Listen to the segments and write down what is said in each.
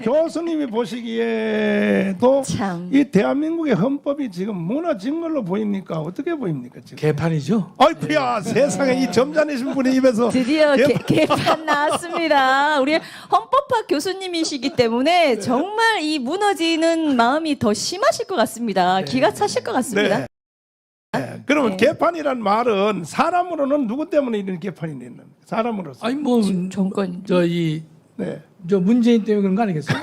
교수님이 보시기에도 참. 이 대한민국의 헌법이 지금 무너진 걸로 보입니까? 어떻게 보입니까 지금? 개판이죠. 아이쿠야 세상에 이 점잖으신 분의 입에서 드디어 개판- 개판 나왔습니다. 우리 헌법학 교수님이시기 때문에 정말 이 무너지는 마음이 더 심하실 것 같습니다. 기가 차실 것 같습니다. 네. 네. 그러면 네. 개판이란 말은 사람으로는 누구 때문에 이런 개판이 되는 사람으로서. 아니 뭐 정권. 네. 저 문재인 때문에 그런 거 아니겠어요?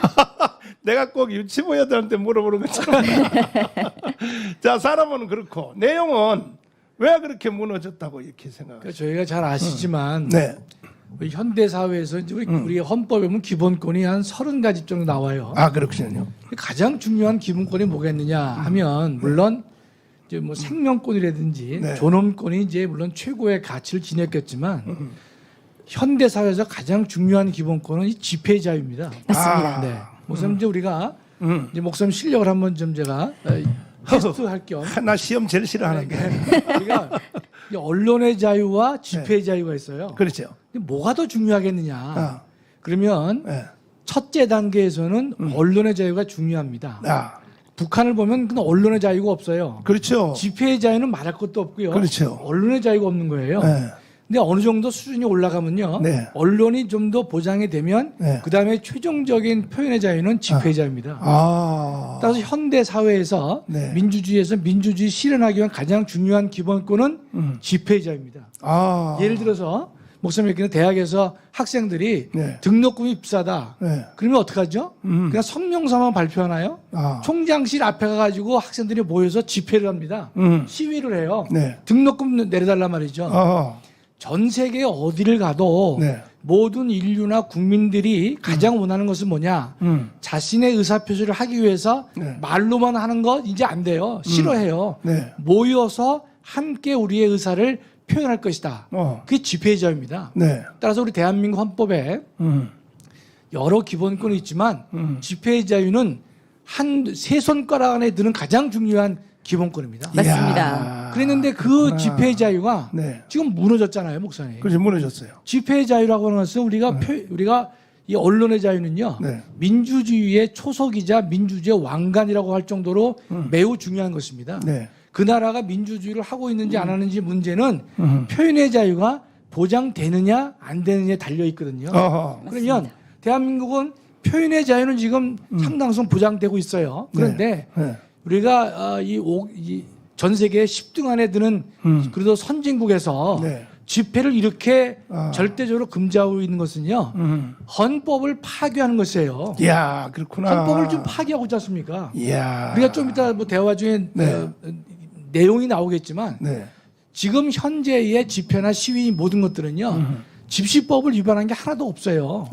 내가 꼭 유치부 여들한테 물어보는 것처럼. 자, 사람은 그렇고 내용은 왜 그렇게 무너졌다고 이렇게 생각하세요? 그러니까 저희가 잘 아시지만 네. 우리 현대 사회에서 이제 우리 헌법에 보면 기본권이 한 30가지 정도 나와요. 아, 그렇군요. 가장 중요한 기본권이 뭐겠느냐 하면 물론 이제 뭐 생명권이라든지 네. 존엄권이 이제 물론 최고의 가치를 지녔겠지만 현대 사회에서 가장 중요한 기본권은 이 집회 자유입니다. 맞습니다. 네. 목사님 이제 우리가 이제 목사님 실력을 한번 좀 제가 테스트할 겸 나 시험 제일 싫어하는데. 우리가 이 언론의 자유와 집회 자유가 있어요. 그렇죠. 근데 뭐가 더 중요하겠느냐? 아. 그러면 네. 첫째 단계에서는 언론의 자유가 중요합니다. 아, 북한을 보면 그냥 언론의 자유가 없어요. 그렇죠. 집회의 자유는 말할 것도 없고요. 그렇죠. 언론의 자유가 없는 거예요. 네. 근데 어느 정도 수준이 올라가면요. 네. 언론이 좀 더 보장이 되면 네. 그다음에 최종적인 표현의 자유는 집회의 자유입니다. 아. 따라서 현대 사회에서 네. 민주주의에서 민주주의 실현하기 위한 가장 중요한 기본권은 집회의 자유입니다. 아. 예를 들어서 목사님 얘기는 대학에서 학생들이 네. 등록금이 비싸다. 네. 그러면 어떡하죠? 그냥 성명서만 발표하나요? 아. 총장실 앞에 가가지고 학생들이 모여서 집회를 합니다. 시위를 해요. 네. 등록금 내려달란 말이죠. 아. 전 세계 어디를 가도 네. 모든 인류나 국민들이 가장 원하는 것은 뭐냐? 자신의 의사표시를 하기 위해서 네. 말로만 하는 거 이제 안 돼요. 싫어해요. 네. 모여서 함께 우리의 의사를 표현할 것이다. 그게 집회의 자유입니다. 네. 따라서 우리 대한민국 헌법에 여러 기본권이 있지만 집회의 자유는 한 세 손가락 안에 드는 가장 중요한 기본권입니다. 맞습니다. 이야. 그랬는데 그 그렇구나. 집회의 자유가 네. 지금 무너졌잖아요, 목사님. 그렇지 무너졌어요. 집회의 자유라고 하는 것은 우리가 이 언론의 자유는요, 네. 민주주의의 초석이자 민주주의의 왕관이라고 할 정도로 매우 중요한 것입니다. 네. 그 나라가 민주주의를 하고 있는지 안 하는지 문제는 표현의 자유가 보장되느냐 안 되느냐에 달려 있거든요. 어허. 그러면 대한민국은 표현의 자유는 지금 상당성 보장되고 있어요. 그런데 네. 우리가 이 전 세계 10등 안에 드는 그래도 선진국에서 네. 집회를 이렇게 아. 절대적으로 금지하고 있는 것은요, 헌법을 파괴하는 것이에요. 이야, 그렇구나. 헌법을 좀 파괴하고 있지 않습니까? 이야. 우리가 좀 이따 뭐 대화 중에 네. 내용이 나오겠지만 네. 지금 현재의 집회나 시위 모든 것들은요, 집시법을 위반한 게 하나도 없어요.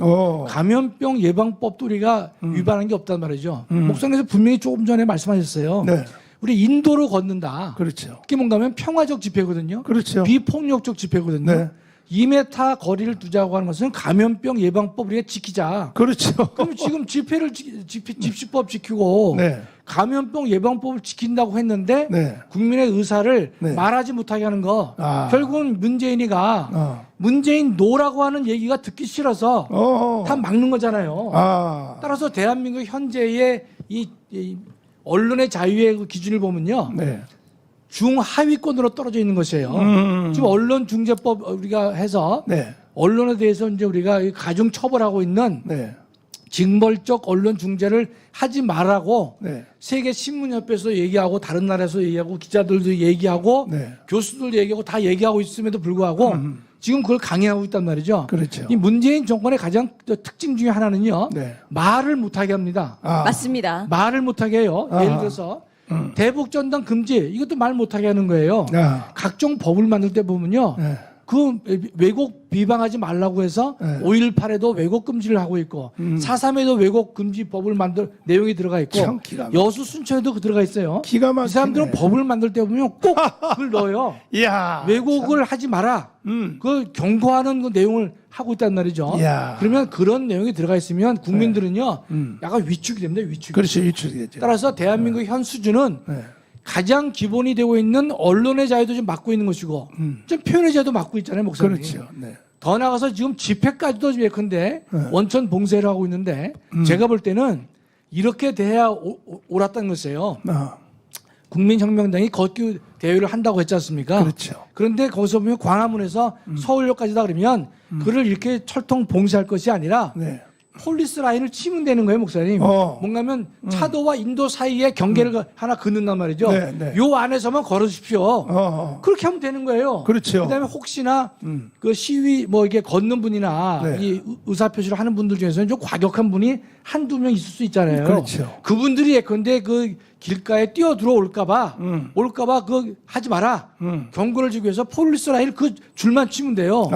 감염병 예방법도 우리가 위반한 게 없단 말이죠. 목사님께서 분명히 조금 전에 말씀하셨어요. 네. 우리 인도를 걷는다. 그렇죠. 그게 뭔가 하면 평화적 집회거든요. 그렇죠. 비폭력적 집회거든요. 네. 2m 거리를 두자고 하는 것은 감염병 예방법 우리가 지키자. 그렇죠. 그럼 지금 집시법 지키고 네. 감염병 예방법을 지킨다고 했는데 네. 국민의 의사를 네. 말하지 못하게 하는 거 아. 결국은 문재인이가 어. 문재인 노라고 하는 얘기가 듣기 싫어서 다 막는 거잖아요. 아. 따라서 대한민국 현재의 이 언론의 자유의 그 기준을 보면요. 네. 중하위권으로 떨어져 있는 것이에요. 지금 언론중재법 우리가 해서 네. 언론에 대해서 이제 우리가 가중 처벌하고 있는 네. 징벌적 언론 중재를 하지 말라고 네. 세계 신문협회에서 얘기하고 다른 나라에서 얘기하고 기자들도 얘기하고 네. 교수들 얘기하고 다 얘기하고 있음에도 불구하고 지금 그걸 강행하고 있단 말이죠. 그렇죠. 이 문재인 정권의 가장 특징 중에 하나는요. 네. 말을 못하게 합니다. 아. 맞습니다. 말을 못하게 해요. 아하. 예를 들어서 대북전단 금지 이것도 말 못하게 하는 거예요. 아. 각종 법을 만들 때 보면요. 네. 그 왜곡 비방하지 말라고 해서 네. 5.18에도 왜곡 금지를 하고 있고 4.3에도 왜곡 금지법을 만들 내용이 들어가 있고 참 기가 막히네. 여수 순천에도 들어가 있어요. 기가 막히네. 이 사람들은 법을 만들 때 보면 꼭 그걸 넣어요. 이야. 왜곡을 하지 마라. 그 경고하는 그 내용을 하고 있단 말이죠. 이야. 그러면 그런 내용이 들어가 있으면 국민들은요, 약간 위축이 됩니다. 위축이. 그렇죠. 유출이겠죠. 따라서 대한민국 현 수준은 네. 가장 기본이 되고 있는 언론의 자유도 좀 막고 있는 것이고, 좀 표현의 자유도 막고 있잖아요, 목사님. 그렇죠. 네. 더 나가서 지금 집회까지도 예컨대 원천 봉쇄를 하고 있는데 제가 볼 때는 이렇게 돼야 옳았다는 것이에요. 국민혁명당이 걷기 대회를 한다고 했지 않습니까? 그렇죠. 그런데 거기서 보면 광화문에서 서울역까지다 그러면 그를 이렇게 철통 봉쇄할 것이 아니라 네. 폴리스 라인을 치면 되는 거예요, 목사님. 뭔가면 차도와 인도 사이에 경계를 하나 긋는단 말이죠. 네, 네. 요 안에서만 걸어주십시오. 그렇게 하면 되는 거예요. 그렇죠. 그다음에 혹시나 그 시위 뭐 이게 걷는 분이나 네. 이 의사표시를 하는 분들 중에서는 좀 과격한 분이 한두 명 있을 수 있잖아요. 그렇죠. 그분들이 예컨대 그 길가에 뛰어 들어올까봐 올까봐 그 하지 마라. 경고를 주기 위해서 폴리스 라인을 그 줄만 치면 돼요.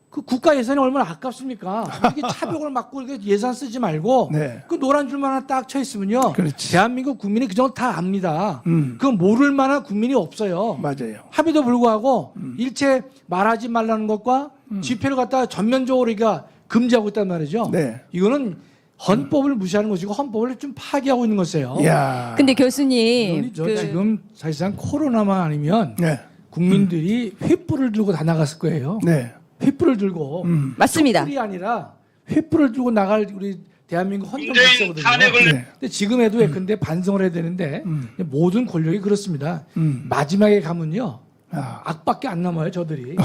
그 국가 예산이 얼마나 아깝습니까? 이게 차벽을 막고 이렇게 예산 쓰지 말고 네. 그 노란 줄만 하나 딱 쳐 있으면요. 그렇지. 대한민국 국민이 그 정도 다 압니다. 그건 모를 만한 국민이 없어요. 맞아요. 합의도 불구하고 일체 말하지 말라는 것과 집회를 갖다가 전면적으로 우리가 금지하고 있단 말이죠. 네. 이거는 헌법을 무시하는 것이고 헌법을 좀 파기하고 있는 것이에요. 야. 근데 교수님 저 지금 사실상 코로나만 아니면 네. 국민들이 횃불을 들고 다 나갔을 거예요. 네. 횃불을 들고 맞습니다. 촛불이 아니라 횃불을 들고 나갈 우리 대한민국 헌정 문재인 질서거든요. 탄핵을 네. 근데 지금 해도 근데 반성을 해야 되는데 모든 권력이 그렇습니다. 마지막에 가면요 악밖에 안 남아요 저들이.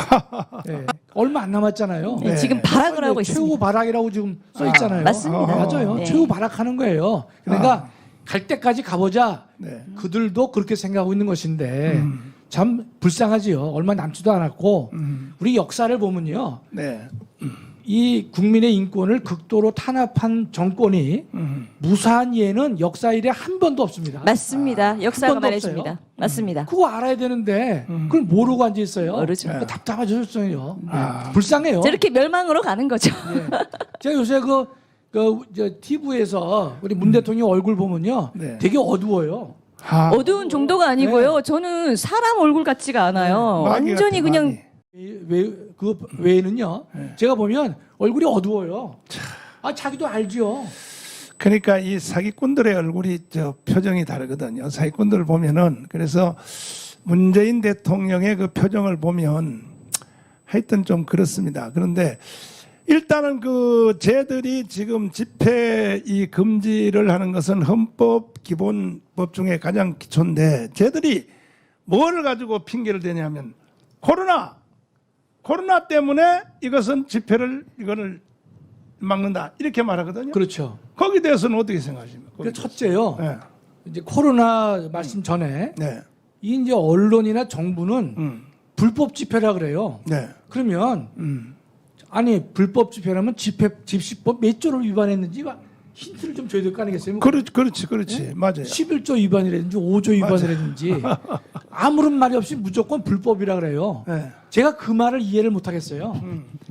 네. 얼마 안 남았잖아요. 네, 지금 발악을 하고 있습니다. 최후 발악이라고 지금 써 있잖아요. 맞습니다. 맞아요. 네. 최후 발악하는 거예요. 그러니까 갈 때까지 가보자. 네. 그들도 그렇게 생각하고 있는 것인데 참 불쌍하지요. 얼마 남지도 않았고 우리 역사를 보면요. 네. 이 국민의 인권을 극도로 탄압한 정권이 무사한 예는 역사 이래 한 번도 없습니다. 맞습니다. 역사가 번도 말해줍니다. 없어요. 맞습니다. 그거 알아야 되는데 그걸 모르고 앉아 있어요. 모르죠. 그러니까 답답하셨어요. 불쌍해요. 저렇게 멸망으로 가는 거죠. 예. 제가 요새 TV에서 우리 문 대통령 얼굴 보면요, 네. 되게 어두워요. 어두운 정도가 아니고요. 저는 사람 얼굴 같지가 않아요. 마귀 완전히 같아, 그냥 마귀. 그 외에는요, 제가 보면 얼굴이 어두워요. 아 자기도 알지요. 그러니까 이 사기꾼들의 얼굴이 저 표정이 다르거든요. 사기꾼들을 보면은 그래서 문재인 대통령의 그 표정을 보면 하여튼 좀 그렇습니다. 그런데 일단은 그 쟤들이 지금 집회 이 금지를 하는 것은 헌법 기본법 중에 가장 기초인데 쟤들이 뭘 가지고 핑계를 대냐면 코로나 때문에 이것은 집회를 이거를 막는다 이렇게 말하거든요. 그렇죠. 거기에 대해서는 어떻게 생각하십니까? 그 첫째요. 네. 이제 코로나 말씀 전에 네. 이 이제 언론이나 정부는 불법 집회라 그래요. 네. 그러면 아니 불법 집회라면 집시법 몇 조를 위반했는지 힌트를 좀 줘야 될 거 아니겠어요? 그렇지. 네? 맞아요. 11조 위반이라든지 5조 위반이라든지 아무런 말이 없이 무조건 불법이라 그래요. 네. 제가 그 말을 이해를 못 하겠어요.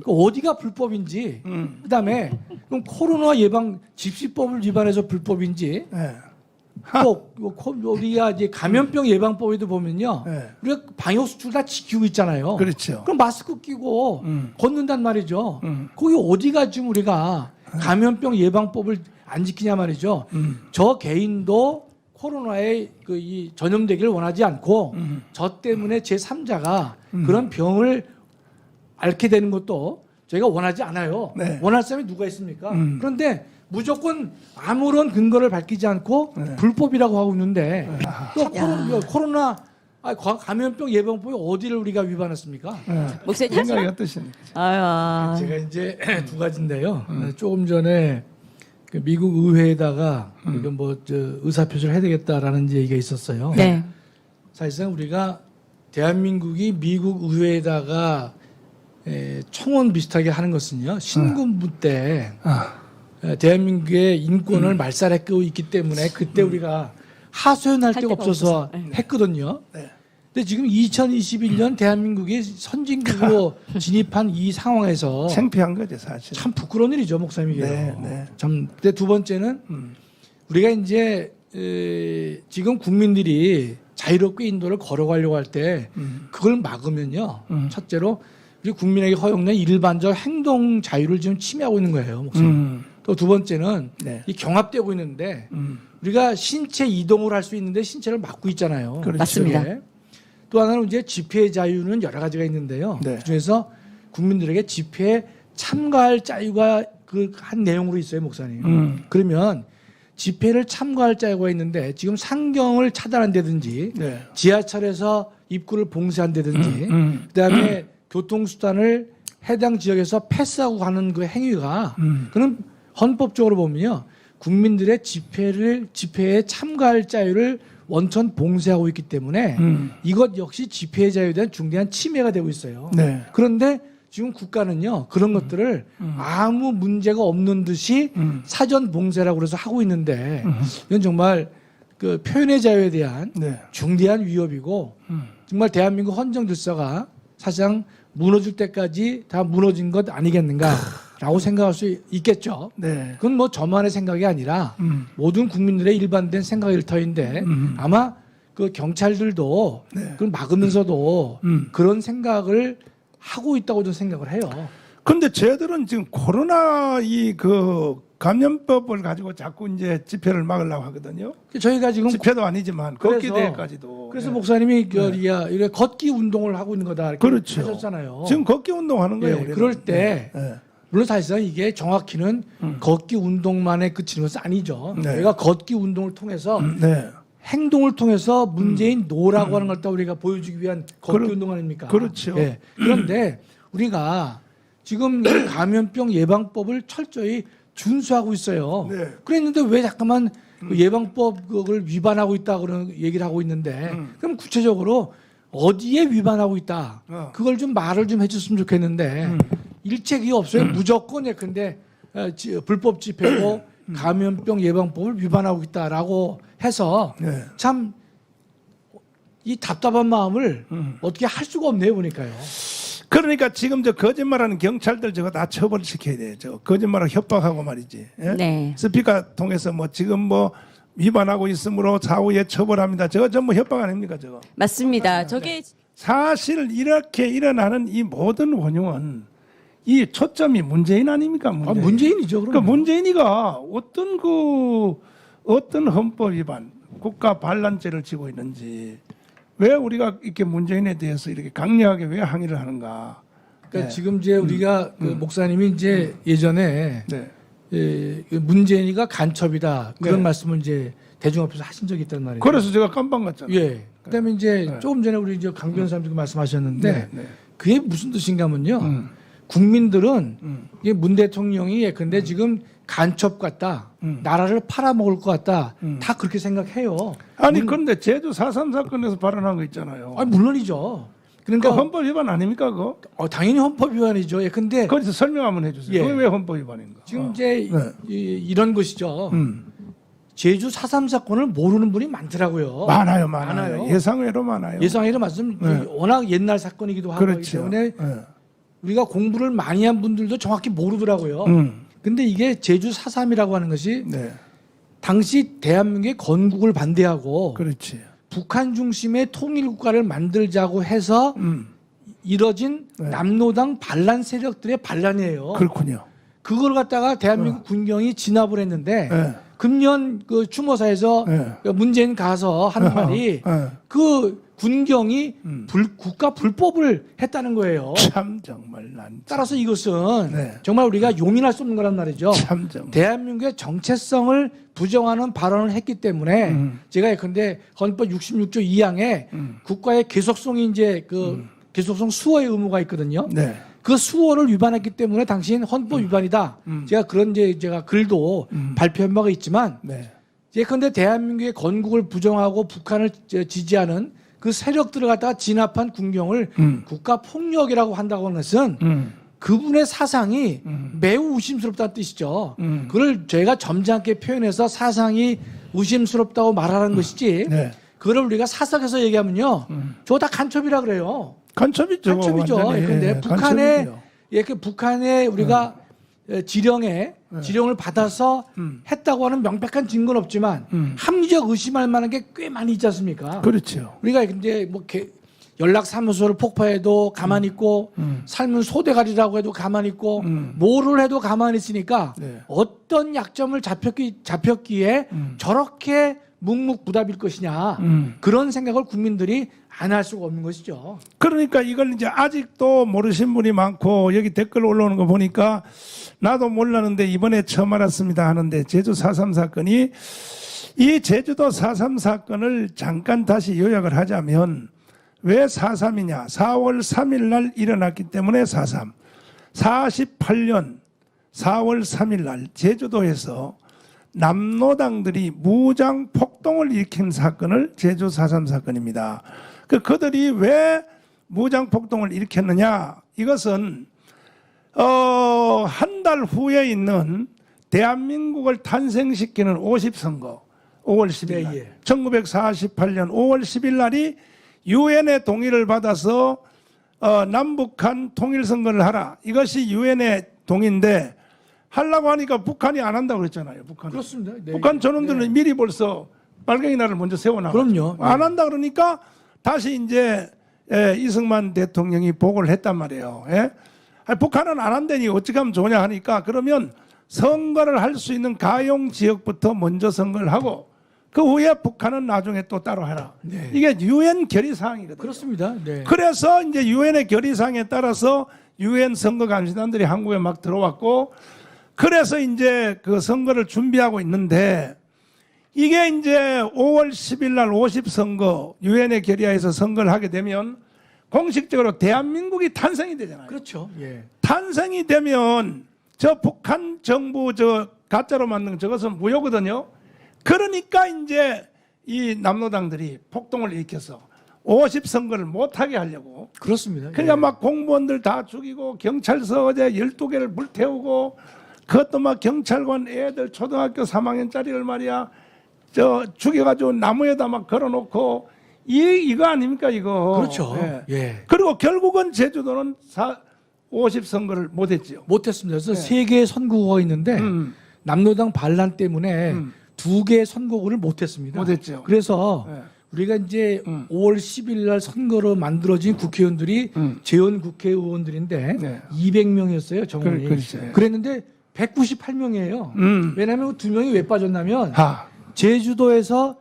그 어디가 불법인지, 그다음에 그럼 코로나 예방 집시법을 위반해서 불법인지, 네. 또 우리가 이제 감염병 예방법에도 보면요, 네. 우리가 방역 수칙을 다 지키고 있잖아요. 그렇죠. 그럼 마스크 끼고 걷는단 말이죠. 거기 어디가 지금 우리가 감염병 예방법을 안 지키냐 말이죠. 저 개인도 코로나에 이 전염되기를 원하지 않고 저 때문에 제 3자가 그런 병을 앓게 되는 것도 저희가 원하지 않아요. 네. 원할 사람이 누가 있습니까? 그런데 무조건 아무런 근거를 밝히지 않고 불법이라고 하고 있는데 또 코로나 감염병 예방법이 어디를 우리가 위반했습니까? 목사님 생각이 어떠십니까? 아유, 제가 이제 두 가지인데요. 조금 전에 그 미국 의회에다가 이건 의사표시를 해야 되겠다라는 얘기가 있었어요. 네. 사실상 우리가 대한민국이 미국 의회에다가 청원 비슷하게 하는 것은요. 신군부 때 대한민국의 인권을 말살했고 있기 때문에 그때 우리가 하소연할 데가 없어서 했거든요. 네. 근데 지금 2021년 대한민국이 선진국으로 진입한 이 상황에서 창피한 거죠, 사실. 참 부끄러운 일이죠, 목사님 이게. 네, 네. 참. 근데 두 번째는 우리가 이제 지금 국민들이 자유롭게 인도를 걸어가려고 할 때 그걸 막으면요. 첫째로 우리 국민에게 허용된 일반적 행동 자유를 지금 침해하고 있는 거예요, 목사님. 또 두 번째는 네. 이 경합되고 있는데 우리가 신체 이동을 할 수 있는데 신체를 막고 있잖아요. 그렇죠. 맞습니다. 또 하나는 이제 집회 자유는 여러 가지가 있는데요. 네. 그중에서 국민들에게 집회에 참가할 자유가 그 한 내용으로 있어요, 목사님. 그러면 집회를 참가할 자유가 있는데 지금 상경을 차단한다든지 네. 지하철에서 입구를 봉쇄한다든지 그다음에 교통수단을 해당 지역에서 패스하고 가는 그 행위가 그는 헌법적으로 보면요 국민들의 집회에 참가할 자유를 원천 봉쇄하고 있기 때문에 이것 역시 집회의 자유에 대한 중대한 침해가 되고 있어요. 네. 그런데 지금 국가는요 그런 것들을 아무 문제가 없는 듯이 사전 봉쇄라고 그래서 하고 있는데 이건 정말 그 표현의 자유에 대한 네. 중대한 위협이고 정말 대한민국 헌정 질서가 사실상 무너질 때까지 다 무너진 것 아니겠는가라고 생각할 수 있겠죠. 네. 그건 뭐 저만의 생각이 아니라 모든 국민들의 일반된 생각일 터인데 아마 그 경찰들도 네. 그걸 막으면서도 그런 생각을 하고 있다고 저는 생각을 해요. 근데 쟤들은 지금 코로나 이 그 감염법을 가지고 자꾸 이제 집회를 막으려고 하거든요. 저희가 지금 집회도 아니지만 걷기 대회까지도. 그래서 네. 목사님이 이렇게 걷기 운동을 하고 있는 거다 이렇게 그렇죠. 하셨잖아요. 지금 걷기 운동하는 거예요. 예, 우리는. 그럴 때 네. 물론 사실상 이게 정확히는 걷기 운동만에 그치는 것은 아니죠. 네. 저희가 걷기 운동을 통해서 네. 행동을 통해서 문재인 노라고 하는 걸 다 우리가 보여주기 위한 걷기 운동 아닙니까? 그렇죠. 예. 그런데 우리가 지금 이 감염병 예방법을 철저히 준수하고 있어요. 네. 그랬는데 왜 잠깐만 그 예방법을 위반하고 있다 그런 얘기를 하고 있는데 그럼 구체적으로 어디에 위반하고 있다? 그걸 좀 말을 좀 해줬으면 좋겠는데 일책이 없어요. 무조건 예컨대 불법 집회고 감염병 예방법을 위반하고 있다라고 해서 네. 참 이 답답한 마음을 어떻게 할 수가 없네요 보니까요. 그러니까 지금 저 거짓말하는 경찰들 저거 다 처벌시켜야 돼요. 저 거짓말하고 협박하고 말이지. 예? 네. 스피커 통해서 뭐 지금 뭐 위반하고 있으므로 사후에 처벌합니다. 저거 전부 협박 아닙니까 저거? 맞습니다. 저게 사실 이렇게 일어나는 이 모든 원흉은 이 초점이 문재인 아닙니까? 문재인. 문재인이죠. 그러니까 그럼. 문재인이가 어떤 헌법 위반, 국가 반란죄를 지고 있는지 왜 우리가 이렇게 문재인에 대해서 이렇게 강력하게 왜 항의를 하는가? 그러니까 네. 지금 이제 우리가 그 목사님이 이제 예전에 네. 그 문재인이가 간첩이다 그런 네. 말씀을 이제 대중 앞에서 하신 적이 있단 말이에요. 그래서 제가 깜빡 갔잖아요. 예. 그다음에 이제 네. 조금 전에 우리 이제 강 변호사님도 말씀하셨는데 네, 네. 그게 무슨 뜻인가면요. 국민들은 이게 문 대통령이 예컨대 지금 간첩 같다, 나라를 팔아먹을 것 같다, 다 그렇게 생각해요. 아니 그런데 제주 4.3 사건에서 발언한 거 있잖아요. 아 물론이죠. 그 그러니까 헌법 위반 아닙니까 그거? 당연히 헌법 위반이죠. 예, 근데 거기서 설명 한번 해주세요. 예. 그게 왜 헌법 위반인가? 지금 이제 네. 이런 것이죠. 제주 4.3 사건을 모르는 분이 많더라고요. 많아요. 많아요. 예상외로 많아요. 예상외로 말씀 네. 워낙 옛날 사건이기도 하고 그렇기 그렇죠. 때문에 네. 우리가 공부를 많이 한 분들도 정확히 모르더라고요. 근데 이게 제주 4.3이라고 하는 것이 네. 당시 대한민국의 건국을 반대하고 그렇지. 북한 중심의 통일 국가를 만들자고 해서 이뤄진 네. 남로당 반란 세력들의 반란이에요. 그렇군요. 그걸 갖다가 대한민국 군경이 진압을 했는데 네. 금년 그 추모사에서 네. 문재인 가서 하는 말이 네. 그 군경이 국가 불법을 했다는 거예요. 참 정말 난 따라서 이것은 네. 정말 우리가 용인할 수 없는 거란 말이죠. 참 정말. 대한민국의 정체성을 부정하는 발언을 했기 때문에 제가 예컨대 헌법 66조 2항에 국가의 계속성이 이제 그 계속성 수호의 의무가 있거든요. 네. 그 수호를 위반했기 때문에 당신 헌법 위반이다. 제가 그런 이제 제가 글도 발표한 바가 있지만 네. 예컨대 대한민국의 건국을 부정하고 북한을 지지하는 그 세력들을 갖다가 진압한 군경을 국가 폭력이라고 한다고 하는 것은 그분의 사상이 매우 의심스럽다는 뜻이죠. 그걸 저희가 점잖게 표현해서 사상이 의심스럽다고 말하는 것이지. 네. 그걸 우리가 사석에서 얘기하면요, 저거 다 간첩이라 그래요. 간첩이죠. 간첩이죠. 완전히. 근데 예, 북한의 간첩이죠. 그 북한의 우리가 지령을 받아서 했다고 하는 명백한 증거는 없지만 합리적 의심할 만한 게 꽤 많이 있지 않습니까? 그렇죠. 우리가 이제 뭐 연락 사무소를 폭파해도 가만히 있고 삶은 소대가리라고 해도 가만히 있고 뭐를 해도 가만히 있으니까 네. 어떤 약점을 잡혔기에 저렇게 묵묵부답일 것이냐 그런 생각을 국민들이 안 할 수가 없는 것이죠. 그러니까 이걸 이제 아직도 모르신 분이 많고 여기 댓글 올라오는 거 보니까 나도 몰랐는데 이번에 처음 알았습니다 하는데 제주 4.3 사건이 이 제주도 4.3 사건을 잠깐 다시 요약을 하자면 왜 4.3이냐 4월 3일 날 일어났기 때문에 4.3 48년 4월 3일 날 제주도에서 남노당들이 무장 폭동을 일으킨 사건을 제주 4.3 사건입니다. 그들이 왜 무장 폭동을 일으켰느냐? 이것은 한 달 후에 있는 대한민국을 탄생시키는 50선거 5월 10일 날, 예. 1948년 5월 10일 날이 유엔의 동의를 받아서 남북한 통일선거를 하라. 이것이 유엔의 동의인데 하려고 하니까 북한이 안 한다고 그랬잖아요. 북한은. 그렇습니다. 네. 북한 저놈들은 네. 미리 벌써 빨갱이 날을 먼저 세워놔가지고 그럼요. 안 한다 그러니까 다시 이제 이승만 대통령이 보고를 했단 말이에요. 예? 아니, 북한은 안 한다니 어떻게 하면 좋냐 하니까 그러면 선거를 할 수 있는 가용 지역부터 먼저 선거를 하고 그 후에 북한은 나중에 또 따로 해라. 네. 이게 유엔 결의 사항이거든요. 그렇습니다. 네. 그래서 이제 유엔의 결의 사항에 따라서 유엔 선거 감시단들이 한국에 막 들어왔고 그래서 이제 그 선거를 준비하고 있는데 이게 이제 5월 10일 날 50선거 유엔의 결의하에서 선거를 하게 되면 공식적으로 대한민국이 탄생이 되잖아요. 그렇죠. 예. 탄생이 되면 저 북한 정부 저 가짜로 만든 저것은 무효거든요. 그러니까 이제 이 남노당들이 폭동을 일으켜서 50선거를 못하게 하려고 그렇습니다. 그러니까 예. 막 공무원들 다 죽이고 경찰서 어제 12개를 불태우고 그것도 막 경찰관 애들 초등학교 3학년짜리를 말이야 저 죽여가지고 나무에다 막 걸어놓고 이거 아닙니까 이거. 그렇죠. 예. 그리고 결국은 제주도는 50선거를 못했죠. 못했습니다. 그래서 세 개의 선거구가 있는데 남노당 반란 때문에 두 개의 선거구를 못했습니다. 못했죠. 그래서 예. 우리가 이제 5월 10일 날 선거로 만들어진 국회의원들이 재원 국회의원들인데 네. 200명이었어요 정원이. 그렇죠. 그랬는데 198명이에요. 왜냐하면 두 명이 왜 빠졌냐면 제주도에서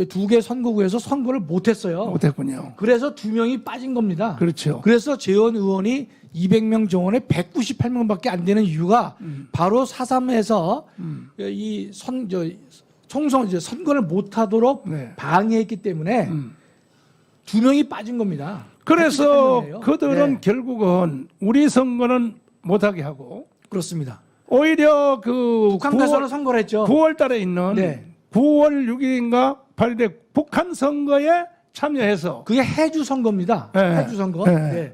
두 개 선거구에서 선거를 못했어요. 못했군요. 그래서 두 명이 빠진 겁니다. 그렇죠. 그래서 재원 의원이 200명 정원에 198명밖에 안 되는 이유가 바로 4.3에서 이 총선 이제 선거를 못하도록 네. 방해했기 때문에 두 명이 빠진 겁니다. 그래서 198명이에요. 그들은 네. 결국은 우리 선거는 못하게 하고 그렇습니다. 오히려 그 북한 가서는 선거를 했죠. 9월 달에 있는 네. 9월 6일인가 8일에 북한 선거에 참여해서 그게 해주 선거입니다. 네. 해주 선거. 네.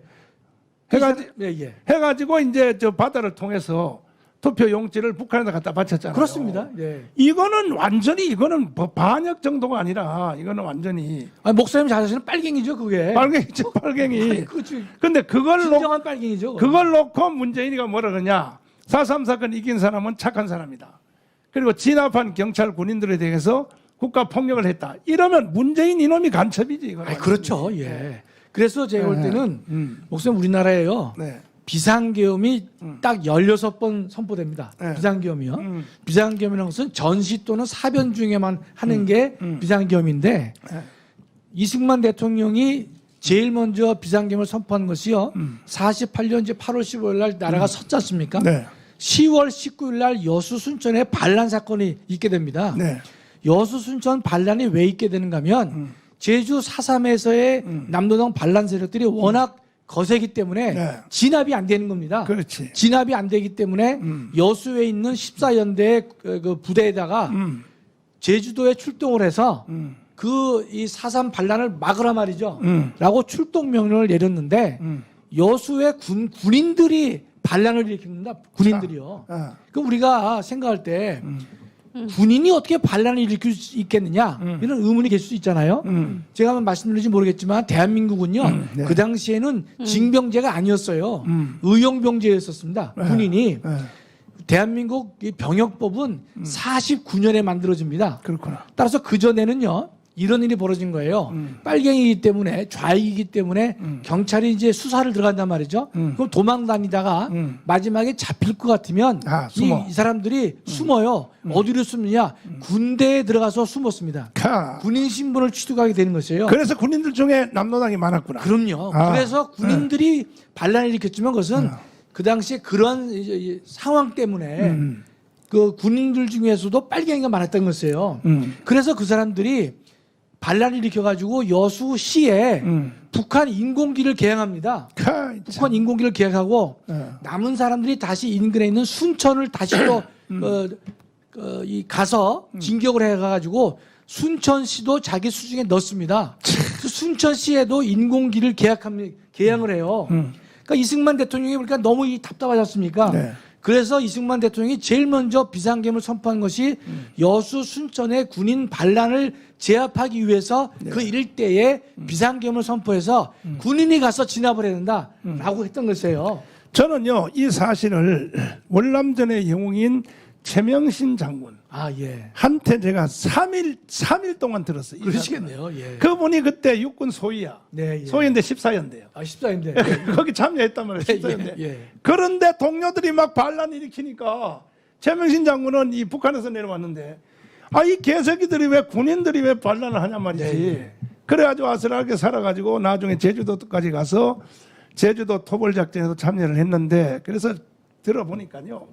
네. 예. 해가지고 이제 저 바다를 통해서 투표 용지를 북한에다 갖다 바쳤잖아요. 그렇습니다. 예. 이거는 완전히 이거는 반역 정도가 아니라 이거는 완전히 아니, 목사님 자신은 빨갱이죠, 그게. 빨갱이죠, 빨갱이. 그렇죠. 근데 그걸 놓고 진정한 빨갱이죠. 그걸 놓고 문재인이가 뭐라 그러냐? 4.3 사건 이긴 사람은 착한 사람이다. 그리고 진압한 경찰 군인들에 대해서 국가 폭력을 했다. 이러면 문재인 이놈이 간첩이지 이거. 아니, 그렇죠. 예. 그래서 제가 볼 때는 목사님 우리나라에요. 네. 비상계엄이 딱 16번 선포됩니다. 네. 비상계엄이요. 비상계엄이라는 것은 전시 또는 사변 중에만 하는 게 비상계엄인데 네. 이승만 대통령이 제일 먼저 비상계엄을 선포한 것이요. 48년 이제 8월 15일 날 나라가 섰지 않습니까? 네. 10월 19일 날 여수 순천에 반란 사건이 있게 됩니다. 네. 여수 순천 반란이 왜 있게 되는가 하면 제주 4.3에서의 남노당 반란 세력들이 워낙 거세기 때문에 네. 진압이 안 되는 겁니다. 그렇지. 진압이 안 되기 때문에 여수에 있는 14연대 그 부대에다가 제주도에 출동을 해서 그 이 4.3 반란을 막으라 말이죠. 라고 출동 명령을 내렸는데 여수의 군인들이 반란을 일으킵니다. 군인들이요. 그럼 우리가 생각할 때 군인이 어떻게 반란을 일으킬 수 있겠느냐 이런 의문이 계실 수 있잖아요. 제가 한번 말씀드릴지 모르겠지만 대한민국은요 네. 그 당시에는 징병제가 아니었어요. 의용병제였었습니다. 군인이 대한민국 이 병역법은 49년에 만들어집니다. 그렇구나. 따라서 그 전에는요 이런 일이 벌어진 거예요. 빨갱이기 때문에 좌익이기 때문에 경찰이 이제 수사를 들어간단 말이죠. 그럼 도망 다니다가 마지막에 잡힐 것 같으면 숨어. 이 사람들이 숨어요. 어디로 숨느냐? 군대에 들어가서 숨었습니다. 군인 신분을 취득하게 되는 것이에요. 그래서 군인들 중에 남노당이 많았구나. 그럼요. 그래서 군인들이 반란을 일으켰지만 그것은 그 당시에 그런 이 상황 때문에 그 군인들 중에서도 빨갱이가 많았던 것이에요. 그래서 그 사람들이 반란을 일으켜가지고 여수시에 북한 인공기를 개항합니다. 북한 인공기를 개항하고 남은 사람들이 다시 인근에 있는 순천을 다시 또 가서 진격을 해가지고 순천시도 자기 수중에 넣습니다. 그 순천시에도 인공기를 개항을 해요. 그러니까 이승만 대통령이 그러니까 너무 답답하지 않습니까? 네. 그래서 이승만 대통령이 제일 먼저 비상계엄을 선포한 것이 여수 순천의 군인 반란을 제압하기 위해서 그 일대에 비상계엄을 선포해서 군인이 가서 진압을 해야 된다라고 했던 것이에요. 저는요 이 사실을 월남전의 영웅인 최명신 장군 예. 한테 제가 3일 동안 들었어요. 이 그러시겠네요. 예. 그분이 그때 육군 소위야. 네, 예. 소위인데 14연대요. 14인데. 거기 참여했단 말이에요. 14연대. 예. 그런데 동료들이 막 반란 일으키니까 최명신 장군은 이 북한에서 내려왔는데 이 개새끼들이 왜 군인들이 왜 반란을 하냐 말이지. 네. 그래가지고 아슬하게 살아가지고 나중에 제주도까지 가서 제주도 토벌작전에도 참여를 했는데 그래서 들어보니까요.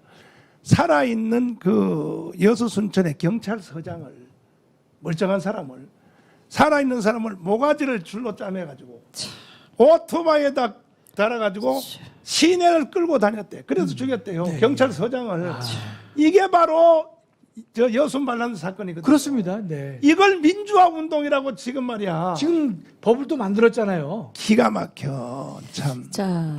살아있는 그 여수 순천의 경찰서장을 멀쩡한 사람을 살아있는 사람을 모가지를 줄로 짜매가지고 오토바이에다 달아가지고 시내를 끌고 다녔대. 그래서 죽였대요. 네. 경찰서장을. 이게 바로 저 여순 반란 사건이거든요. 그렇습니다. 네. 이걸 민주화 운동이라고 지금 말이야. 지금 법을 또 만들었잖아요. 기가 막혀 참. 자.